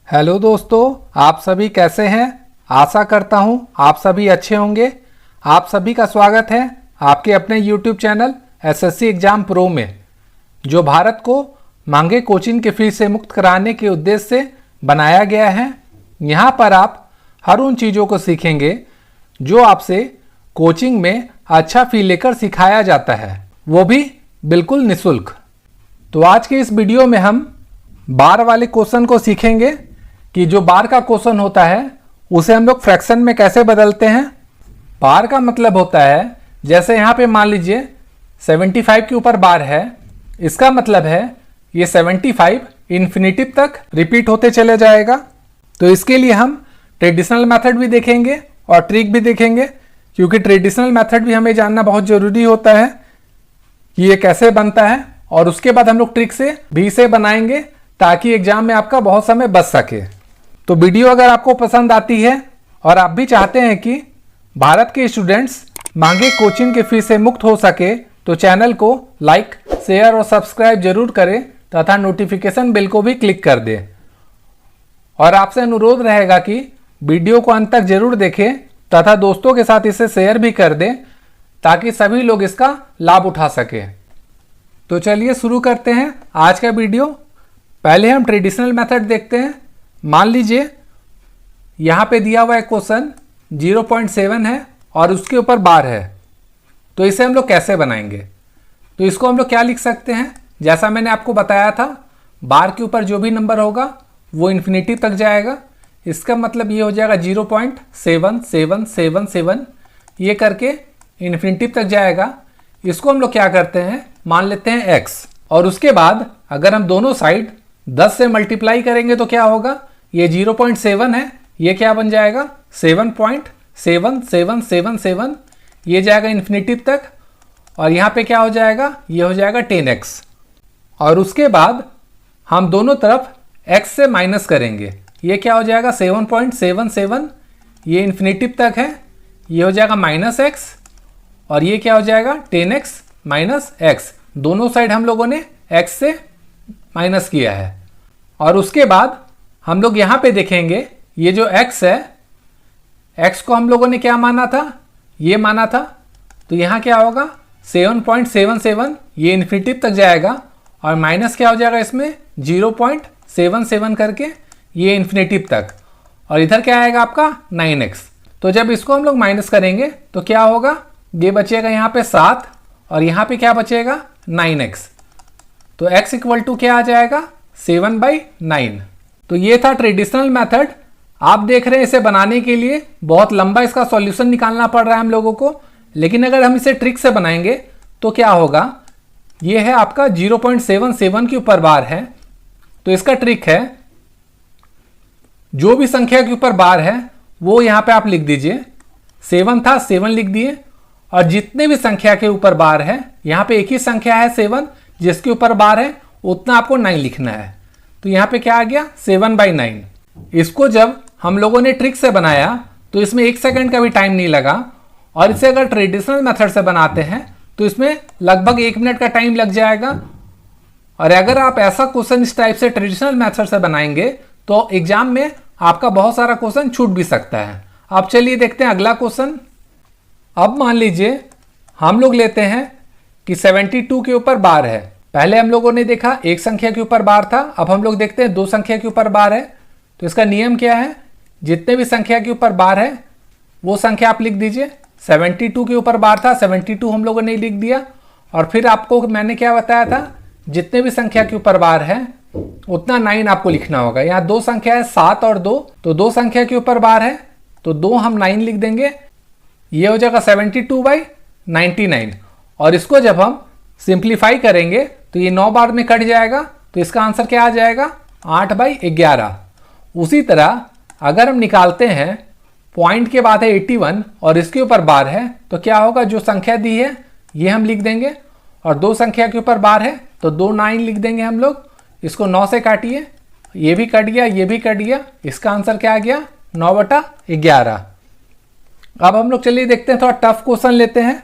Hello दोस्तों, आप सभी कैसे हैं। आशा करता हूं आप सभी अच्छे होंगे। आप सभी का स्वागत है आपके अपने YouTube channel SSC exam pro में, जो भारत को महंगे कोचिंग की फीस से मुक्त कराने के उद्देश्य से बनाया गया है। यहां पर आप हर उन चीज़ों को सीखेंगे जो आपसे कोचिंग में अच्छा फी लेकर सिखाया जाता है, वो भी बिल्कुल निःशुल्क। तो आज के इस वीडियो में हम बार वाले क्वेश्चन को सीखेंगे कि जो बार का क्वेश्चन होता है उसे हम लोग फ्रैक्शन में कैसे बदलते हैं। बार का मतलब होता है, जैसे यहाँ पे मान लीजिए 75 के ऊपर बार है, इसका मतलब है ये 75 इन्फिनिटिव तक रिपीट होते चले जाएगा। तो इसके लिए हम ट्रेडिशनल मेथड भी देखेंगे और ट्रिक भी देखेंगे, क्योंकि ट्रेडिशनल मेथड भी हमें जानना बहुत ज़रूरी होता है कि ये कैसे बनता है। और उसके बाद हम लोग ट्रिक से बनाएंगे ताकि एग्जाम में आपका बहुत समय बच सके। तो वीडियो अगर आपको पसंद आती है और आप भी चाहते हैं कि भारत के स्टूडेंट्स महंगे कोचिंग की फीस से मुक्त हो सके, तो चैनल को लाइक, शेयर और सब्सक्राइब जरूर करें तथा नोटिफिकेशन बेल को भी क्लिक कर दें। और आपसे अनुरोध रहेगा कि वीडियो को अंत तक जरूर देखें तथा दोस्तों के साथ इसे शेयर भी कर दें ताकि सभी लोग इसका लाभ उठा सकें। तो चलिए शुरू करते हैं आज का वीडियो। पहले हम ट्रेडिशनल मेथड देखते हैं। मान लीजिए यहाँ पे दिया हुआ एक क्वेश्चन 0.7 है और उसके ऊपर बार है, तो इसे हम लोग कैसे बनाएंगे। तो इसको हम लोग क्या लिख सकते हैं, जैसा मैंने आपको बताया था, बार के ऊपर जो भी नंबर होगा वो इन्फिनिटी तक जाएगा। इसका मतलब ये हो जाएगा 0.7777, ये करके इन्फिनिटी तक जाएगा। इसको हम लोग क्या करते हैं, मान लेते हैं x, और उसके बाद अगर हम दोनों साइड 10 से मल्टीप्लाई करेंगे तो क्या होगा, ये 0.7 है, ये क्या बन जाएगा 7.7777, ये जाएगा इन्फिनिटी तक। और यहाँ पे क्या हो जाएगा, ये हो जाएगा 10x। और उसके बाद हम दोनों तरफ x से माइनस करेंगे, ये क्या हो जाएगा 7.77, ये इन्फिनिटी तक है, ये हो जाएगा -x। और ये क्या हो जाएगा 10x माइनस x, दोनों साइड हम लोगों ने x से माइनस किया है। और उसके बाद हम लोग यहाँ पे देखेंगे, ये जो x है, x को हम लोगों ने क्या माना था, ये माना था, तो यहाँ क्या होगा 7.77, ये इन्फिनिटी तक जाएगा। और माइनस क्या हो जाएगा इसमें 0.77 करके ये इन्फिनिटी तक। और इधर क्या आएगा आपका 9x। तो जब इसको हम लोग माइनस करेंगे तो क्या होगा, ये बचेगा यहाँ पे 7 और यहाँ पे क्या बचेगा 9x। तो x इक्वल टू क्या आ जाएगा 7/9। तो ये था ट्रेडिशनल मेथड। आप देख रहे हैं इसे बनाने के लिए बहुत लंबा इसका सॉल्यूशन निकालना पड़ रहा है हम लोगों को, लेकिन अगर हम इसे ट्रिक से बनाएंगे तो क्या होगा, ये है आपका 0.77 के ऊपर बार है। तो इसका ट्रिक है, जो भी संख्या के ऊपर बार है वो यहाँ पे आप लिख दीजिए। 7 था, 7 लिख दिए। और जितने भी संख्या के ऊपर बार है, यहाँ पे एक ही संख्या है 7 जिसके ऊपर बार है, उतना आपको 9 लिखना है। तो यहाँ पे क्या आ गया 7/9। इसको जब हम लोगों ने ट्रिक से बनाया तो इसमें 1 सेकंड का भी टाइम नहीं लगा। और इसे अगर ट्रेडिशनल मेथड से बनाते हैं तो इसमें लगभग 1 मिनट का टाइम लग जाएगा। और अगर आप ऐसा क्वेश्चन इस टाइप से ट्रेडिशनल मेथड से बनाएंगे तो एग्जाम में आपका बहुत सारा क्वेश्चन छूट भी सकता है। अब चलिए देखते हैं अगला क्वेश्चन। अब मान लीजिए हम लोग लेते हैं कि 72 के ऊपर बार है। पहले हम लोगों ने देखा एक संख्या के ऊपर बार था, अब हम लोग देखते हैं 2 संख्या के ऊपर बार है। तो इसका नियम क्या है, जितने भी संख्या के ऊपर बार है वो संख्या आप लिख दीजिए। 72 के ऊपर बार था, 72 हम लोगों ने लिख दिया। और फिर आपको मैंने क्या बताया था, जितने भी संख्या के ऊपर बार है उतना 9 आपको लिखना होगा। यहाँ 2 संख्या है 7 और 2, तो 2 संख्या के ऊपर बार है तो 2 हम 9 लिख देंगे, ये हो जाएगा 72/99। और इसको जब हम सिंप्लीफाई करेंगे तो ये 9 बार में कट जाएगा, तो इसका आंसर क्या आ जाएगा 8/11। उसी तरह अगर हम निकालते हैं, पॉइंट के बाद है 81 और इसके ऊपर बार है, तो क्या होगा, जो संख्या दी है ये हम लिख देंगे। और 2 संख्या के ऊपर बार है तो 2 9 लिख देंगे हम लोग। इसको 9 से काटिए, ये भी कट गया, ये भी कट गया। इसका आंसर क्या आ गया 9/11। अब हम लोग चलिए देखते हैं, थोड़ा टफ क्वेश्चन लेते हैं।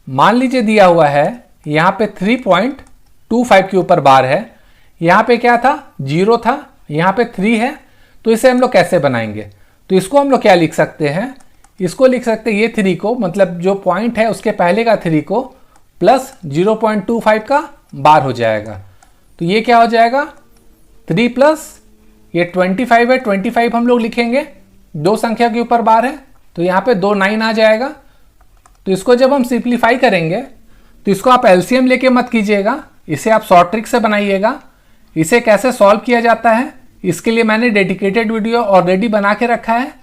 मान लीजिए दिया हुआ है यहाँ पे 3.25 के ऊपर बार है, यहाँ पे क्या था 0 था, यहाँ पे 3 है। तो इसे हम लोग कैसे बनाएंगे? तो इसको हम लोग क्या लिख सकते हैं, इसको लिख सकते हैं ये 3 को, मतलब जो पॉइंट है उसके पहले का 3 को प्लस 0.25 का बार हो जाएगा। तो ये क्या हो जाएगा 3 प्लस ये 25 है, 25 हम लोग लिखेंगे, 2 संख्या के ऊपर बार है तो यहाँ पे 2 9 आ जाएगा। तो इसको जब हम सिंप्लीफाई करेंगे तो इसको आप एलसीएम लेके मत कीजिएगा, इसे आप शॉर्ट ट्रिक से बनाइएगा। इसे कैसे सॉल्व किया जाता है इसके लिए मैंने डेडिकेटेड वीडियो ऑलरेडी बना के रखा है,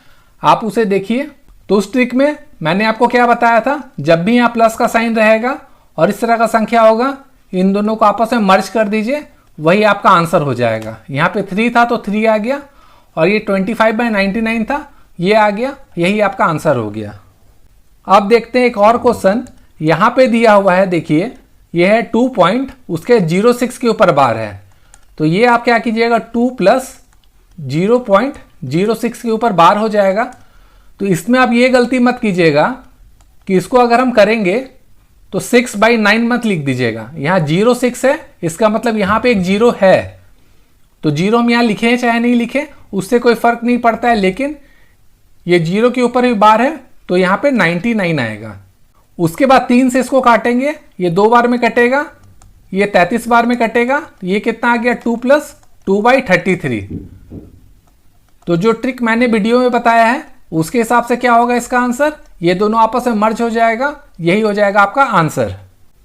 आप उसे देखिए। तो उस ट्रिक में मैंने आपको क्या बताया था, जब भी यहाँ प्लस का साइन रहेगा और इस तरह का संख्या होगा, इन दोनों को आपस में मर्ज कर दीजिए, वही आपका आंसर हो जाएगा। यहाँ पे 3 था तो 3 आ गया, और ये 25/99 था, ये आ गया, यही आपका आंसर हो गया। अब देखते हैं एक और क्वेश्चन, यहाँ पे दिया हुआ है, देखिए ये है 2 पॉइंट, उसके 0.6 के ऊपर बार है। तो ये आप क्या कीजिएगा 2 प्लस 0.06 के ऊपर बार हो जाएगा। तो इसमें आप ये गलती मत कीजिएगा कि इसको अगर हम करेंगे तो 6/9 मत लिख दीजिएगा, यहाँ 0.6 है, इसका मतलब यहाँ पे एक 0 है। तो 0 हम यहाँ लिखे चाहे नहीं लिखे उससे कोई फर्क नहीं पड़ता है, लेकिन ये 0 के ऊपर भी बार है तो यहाँ पे 99 आएगा। उसके बाद 3 से इसको काटेंगे, ये 2 बार में कटेगा, ये 33 बार में कटेगा, ये कितना आ गया 2 प्लस 2/33। तो जो ट्रिक मैंने वीडियो में बताया है उसके हिसाब से क्या होगा इसका आंसर, ये दोनों आपस में मर्ज हो जाएगा, यही हो जाएगा आपका आंसर।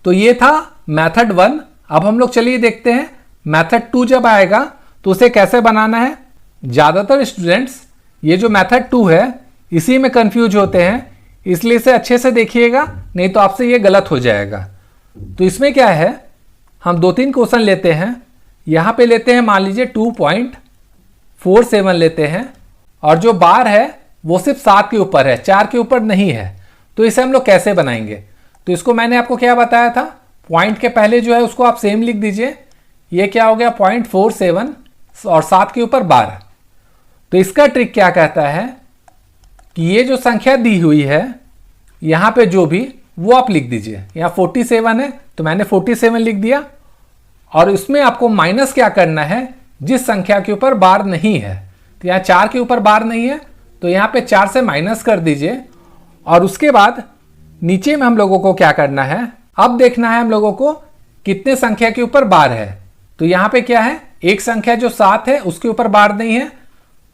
तो ये था मेथड 1। अब हम लोग चलिए देखते हैं मेथड 2 जब आएगा तो उसे कैसे बनाना है। ज़्यादातर स्टूडेंट्स ये जो मेथड 2 है इसी में कंफ्यूज होते हैं, इसलिए इसे अच्छे से देखिएगा, नहीं तो आपसे ये गलत हो जाएगा। तो इसमें क्या है, हम 2-3 क्वेश्चन लेते हैं। यहाँ पे लेते हैं मान लीजिए 2.47 लेते हैं, और जो बार है वो सिर्फ 7 के ऊपर है, 4 के ऊपर नहीं है। तो इसे हम लोग कैसे बनाएंगे, तो इसको मैंने आपको क्या बताया था, पॉइंट के पहले जो है उसको आप सेम लिख दीजिए। ये क्या हो गया 0.47 और 7 के ऊपर 12। तो इसका ट्रिक क्या कहता है कि ये जो संख्या दी हुई है यहाँ पे जो भी वो आप लिख दीजिए। यहाँ 47 है तो मैंने 47 लिख दिया, और इसमें आपको माइनस क्या करना है, जिस संख्या के ऊपर बार नहीं है। तो यहाँ 4 के ऊपर बार नहीं है तो यहाँ पे 4 से माइनस कर दीजिए, और उसके बाद नीचे में हम लोगों को क्या करना है, अब देखना है हम लोगों को कितने संख्या के ऊपर बार है। तो यहाँ पे क्या है, एक संख्या जो 7 है उसके ऊपर बार नहीं है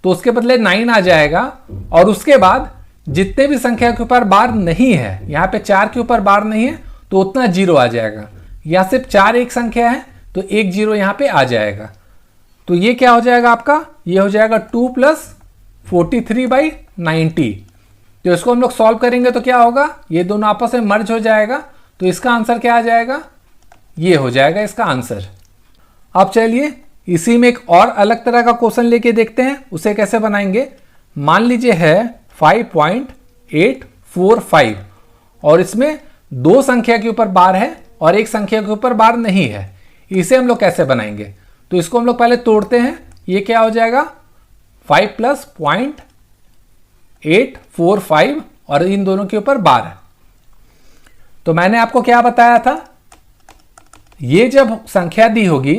तो उसके बदले 9 आ जाएगा, और उसके बाद जितने भी संख्या के ऊपर बार नहीं है, यहाँ पे 4 के ऊपर बार नहीं है तो उतना 0 आ जाएगा। यहाँ सिर्फ 4 एक संख्या है तो एक 0 यहाँ पे आ जाएगा। तो ये क्या हो जाएगा आपका, ये हो जाएगा 2 प्लस 43/90। तो इसको हम लोग सॉल्व करेंगे तो क्या होगा, ये दोनों आपस में मर्ज हो जाएगा। तो इसका आंसर क्या आ जाएगा, ये हो जाएगा इसका आंसर। अब चलिए इसी में एक और अलग तरह का क्वेश्चन लेके देखते हैं, उसे कैसे बनाएंगे। मान लीजिए है 5.845 और इसमें 2 संख्या के ऊपर बार है और एक संख्या के ऊपर बार नहीं है। इसे हम लोग कैसे बनाएंगे, तो इसको हम लोग पहले तोड़ते हैं। ये क्या हो जाएगा 5 प्लस 0.845 और इन दोनों के ऊपर बार है। तो मैंने आपको क्या बताया था, ये जब संख्या दी होगी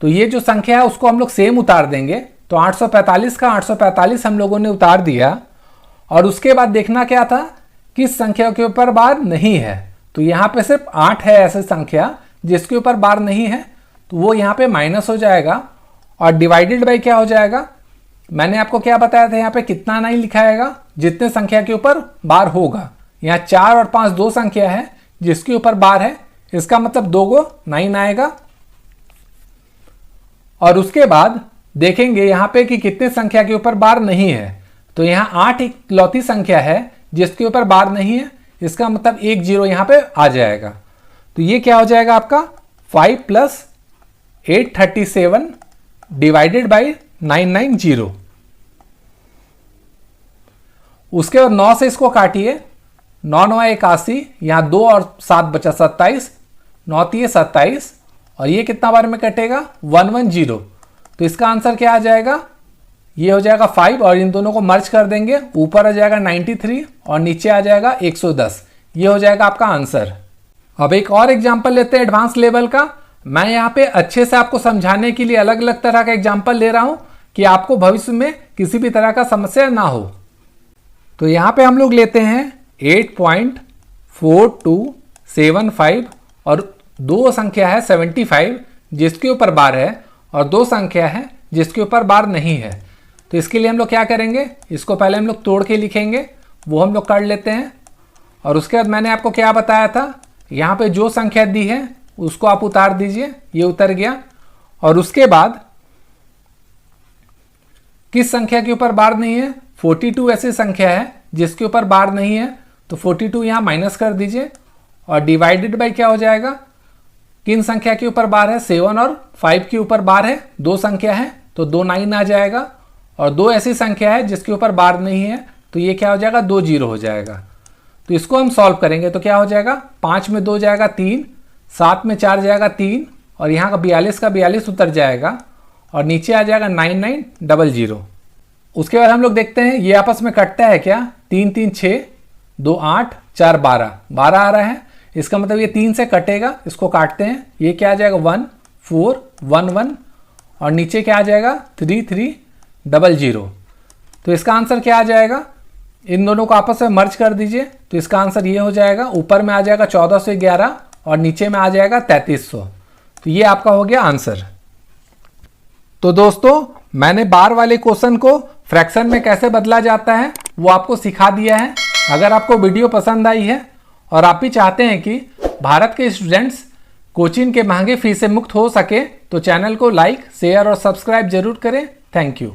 तो ये जो संख्या है उसको हम लोग सेम उतार देंगे। तो 845 का 845 हम लोगों ने उतार दिया, और उसके बाद देखना क्या था, किस संख्या के ऊपर बार नहीं है। तो यहाँ पे सिर्फ 8 है ऐसे संख्या जिसके ऊपर बार नहीं है, तो वो यहाँ पे माइनस हो जाएगा, और डिवाइडेड बाई क्या हो जाएगा, मैंने आपको क्या बताया था, यहाँ पे कितना 9 लिखाएगा, जितने संख्या के ऊपर बार होगा। यहाँ 4 और 5 2 संख्या है जिसके ऊपर बार है, इसका मतलब 2 को 9 आएगा। और उसके बाद देखेंगे यहाँ पे कि कितने संख्या के ऊपर बार नहीं है। तो यहाँ 8 इकलौती संख्या है जिसके ऊपर बार नहीं है, इसका मतलब एक 0 यहाँ पे आ जाएगा। तो ये क्या हो जाएगा आपका 5 प्लस 837 डिवाइडेड बाई 990। उसके बाद 9 से इसको काटिए, 9 9 81, यहाँ 2 और 7 बचा 27, 9 3 27, और ये कितना बार में कटेगा 110। तो इसका आंसर क्या आ जाएगा, ये हो जाएगा 5, और इन दोनों को मर्ज कर देंगे, ऊपर आ जाएगा 93 और नीचे आ जाएगा 110। ये हो जाएगा आपका आंसर। अब एक और एग्जांपल लेते हैं एडवांस लेवल का। मैं यहाँ पे अच्छे से आपको समझाने के लिए अलग अलग तरह का एग्जांपल ले रहा हूँ कि आपको भविष्य में किसी भी तरह का समस्या ना हो। तो यहाँ पे हम लोग लेते हैं 8.4275 और दो संख्या है 75 जिसके ऊपर बार है और दो संख्या है जिसके ऊपर बार नहीं है। तो इसके लिए हम लोग क्या करेंगे, इसको पहले हम लोग तोड़ के लिखेंगे, वो हम लोग कर लेते हैं। और उसके बाद मैंने आपको क्या बताया था, यहाँ पे जो संख्या दी है उसको आप उतार दीजिए, ये उतर गया। और उसके बाद किस संख्या के ऊपर बार नहीं है, 42 ऐसी संख्या है जिसके ऊपर बार नहीं है, तो 42 यहाँ माइनस कर दीजिए और डिवाइडेड बाय क्या हो जाएगा, किन संख्या के ऊपर बार है, 7 और 5 के ऊपर बार है, दो संख्या है तो 2 9 आ जाएगा। और दो ऐसी संख्या है जिसके ऊपर बार नहीं है तो ये क्या हो जाएगा, 2 0 हो जाएगा। तो इसको हम सॉल्व करेंगे तो क्या हो जाएगा, 5 में 2 जाएगा 3, 7 में 4 जाएगा 3 और यहाँ का 42 उतर जाएगा और नीचे आ जाएगा 9900। उसके बाद हम लोग देखते हैं ये आपस में कटता है क्या, 3 3 6, 2 8, 4 12 आ रहा है, इसका मतलब ये 3 से कटेगा, इसको काटते हैं, ये क्या आ जाएगा 1 4 1 1 और नीचे क्या आ जाएगा 3 3 00। तो इसका आंसर क्या आ जाएगा, इन दोनों को आपस में मर्ज कर दीजिए तो इसका आंसर ये हो जाएगा, ऊपर में आ जाएगा 1411 और नीचे में आ जाएगा 3300। तो ये आपका हो गया आंसर। तो दोस्तों मैंने बार वाले क्वेश्चन को फ्रैक्शन में कैसे बदला जाता है वो आपको सिखा दिया है। अगर आपको वीडियो पसंद आई है और आप भी चाहते हैं कि भारत के स्टूडेंट्स कोचिंग के महंगे फीस से मुक्त हो सके तो चैनल को लाइक शेयर और सब्सक्राइब जरूर करें। Thank you.